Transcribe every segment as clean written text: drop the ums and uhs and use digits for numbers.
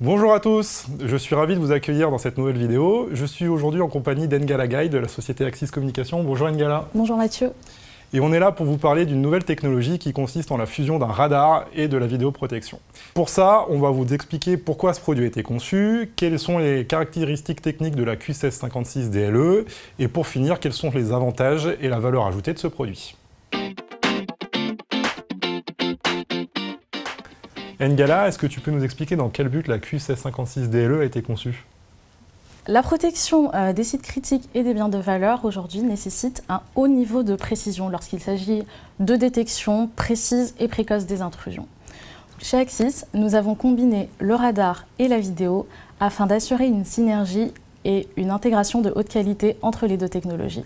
Bonjour à tous, je suis ravi de vous accueillir dans cette nouvelle vidéo. Je suis aujourd'hui en compagnie d'Engala Guy de la société Axis Communication. Bonjour Engala. Bonjour Mathieu. Et on est là pour vous parler d'une nouvelle technologie qui consiste en la fusion d'un radar et de la vidéoprotection. Pour ça, on va vous expliquer pourquoi ce produit a été conçu, quelles sont les caractéristiques techniques de la Q1656 DLE, et pour finir, quels sont les avantages et la valeur ajoutée de ce produit. Engala, est-ce que tu peux nous expliquer dans quel but la Q1656 DLE a été conçue ? La protection des sites critiques et des biens de valeur aujourd'hui nécessite un haut niveau de précision lorsqu'il s'agit de détection précise et précoce des intrusions. Chez Axis, nous avons combiné le radar et la vidéo afin d'assurer une synergie et une intégration de haute qualité entre les deux technologies.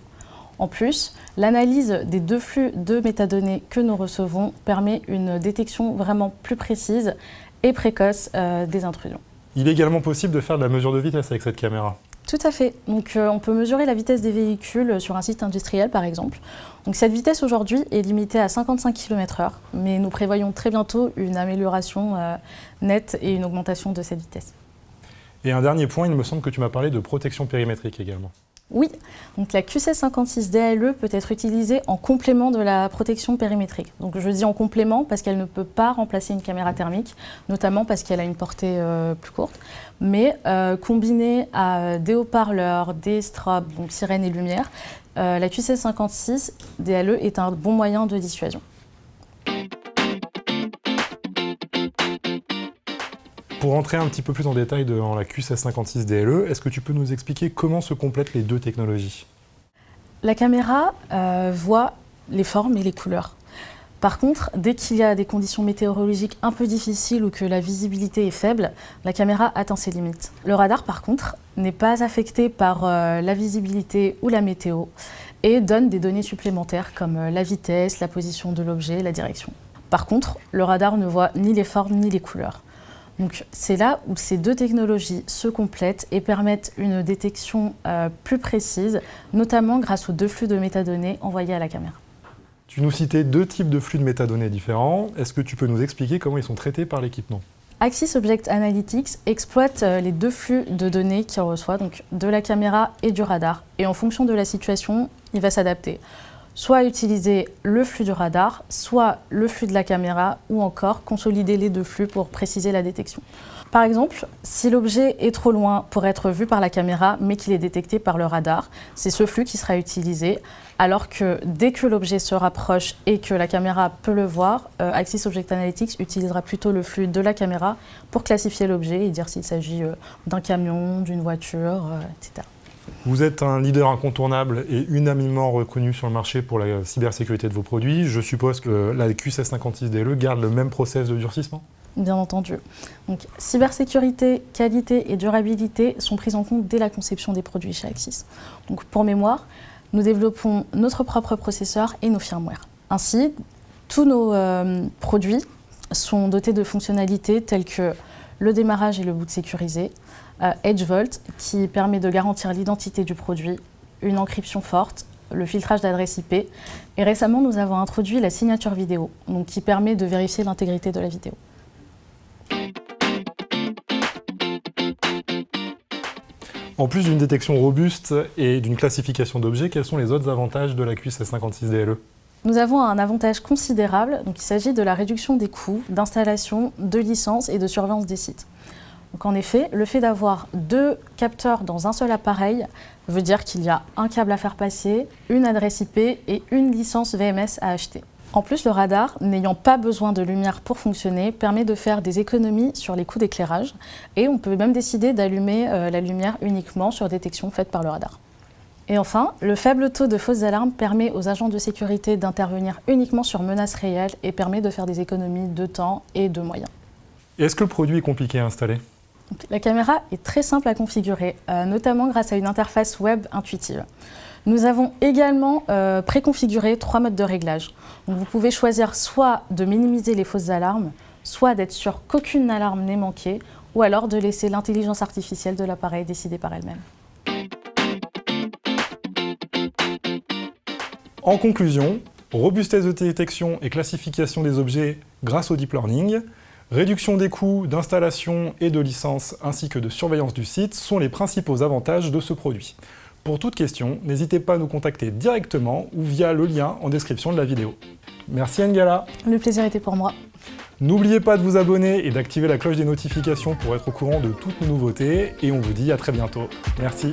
En plus, l'analyse des deux flux de métadonnées que nous recevons permet une détection vraiment plus précise et précoce des intrusions. Il est également possible de faire de la mesure de vitesse avec cette caméra. Tout à fait. Donc, on peut mesurer la vitesse des véhicules sur un site industriel, par exemple. Donc, cette vitesse aujourd'hui est limitée à 55 km/h, mais nous prévoyons très bientôt une amélioration nette et une augmentation de cette vitesse. Et un dernier point, il me semble que tu m'as parlé de protection périmétrique également. Oui, donc la Q1656 DLE peut être utilisée en complément de la protection périmétrique. Donc je dis en complément parce qu'elle ne peut pas remplacer une caméra thermique, notamment parce qu'elle a une portée plus courte, mais combinée à des haut-parleurs, des strobes, donc sirènes et lumière, la Q1656 DLE est un bon moyen de dissuasion. Pour rentrer un petit peu plus en détail dans la Q1656 DLE, est-ce que tu peux nous expliquer comment se complètent les deux technologies ? La caméra voit les formes et les couleurs. Par contre, dès qu'il y a des conditions météorologiques un peu difficiles ou que la visibilité est faible, la caméra atteint ses limites. Le radar, par contre, n'est pas affecté par la visibilité ou la météo et donne des données supplémentaires comme la vitesse, la position de l'objet, la direction. Par contre, le radar ne voit ni les formes ni les couleurs. Donc c'est là où ces deux technologies se complètent et permettent une détection plus précise, notamment grâce aux deux flux de métadonnées envoyés à la caméra. Tu nous citais deux types de flux de métadonnées différents. Est-ce que tu peux nous expliquer comment ils sont traités par l'équipement ? Axis Object Analytics exploite les deux flux de données qu'il reçoit, donc de la caméra et du radar. Et en fonction de la situation, il va s'adapter. Soit utiliser le flux du radar, soit le flux de la caméra, ou encore consolider les deux flux pour préciser la détection. Par exemple, si l'objet est trop loin pour être vu par la caméra, mais qu'il est détecté par le radar, c'est ce flux qui sera utilisé, alors que dès que l'objet se rapproche et que la caméra peut le voir, Axis Object Analytics utilisera plutôt le flux de la caméra pour classifier l'objet et dire s'il s'agit d'un camion, d'une voiture, etc. Vous êtes un leader incontournable et unanimement reconnu sur le marché pour la cybersécurité de vos produits. Je suppose que la Q1656 DLE garde le même process de durcissement ? Bien entendu. Donc, cybersécurité, qualité et durabilité sont prises en compte dès la conception des produits chez Axis. Donc, pour mémoire, nous développons notre propre processeur et nos firmware. Ainsi, tous nos produits sont dotés de fonctionnalités telles que le démarrage et le boot sécurisé, EdgeVault qui permet de garantir l'identité du produit, une encryption forte, le filtrage d'adresse IP. Et récemment, nous avons introduit la signature vidéo, donc qui permet de vérifier l'intégrité de la vidéo. En plus d'une détection robuste et d'une classification d'objets, quels sont les autres avantages de la Q1656 DLE ? Nous avons un avantage considérable, donc il s'agit de la réduction des coûts d'installation, de licence et de surveillance des sites. Donc en effet, le fait d'avoir deux capteurs dans un seul appareil veut dire qu'il y a un câble à faire passer, une adresse IP et une licence VMS à acheter. En plus, le radar, n'ayant pas besoin de lumière pour fonctionner, permet de faire des économies sur les coûts d'éclairage et on peut même décider d'allumer la lumière uniquement sur détection faite par le radar. Et enfin, le faible taux de fausses alarmes permet aux agents de sécurité d'intervenir uniquement sur menaces réelles et permet de faire des économies de temps et de moyens. Est-ce que le produit est compliqué à installer ? Donc, la caméra est très simple à configurer, notamment grâce à une interface web intuitive. Nous avons également préconfiguré 3 modes de réglage. Donc, vous pouvez choisir soit de minimiser les fausses alarmes, soit d'être sûr qu'aucune alarme n'est manquée, ou alors de laisser l'intelligence artificielle de l'appareil décider par elle-même. En conclusion, robustesse de détection et classification des objets grâce au deep learning, Réduction des coûts d'installation et de licence ainsi que de surveillance du site sont les principaux avantages de ce produit. Pour toute question, n'hésitez pas à nous contacter directement ou via le lien en description de la vidéo. Merci Ngala. Le plaisir était pour moi. N'oubliez pas de vous abonner et d'activer la cloche des notifications pour être au courant de toutes nos nouveautés et on vous dit à très bientôt. Merci.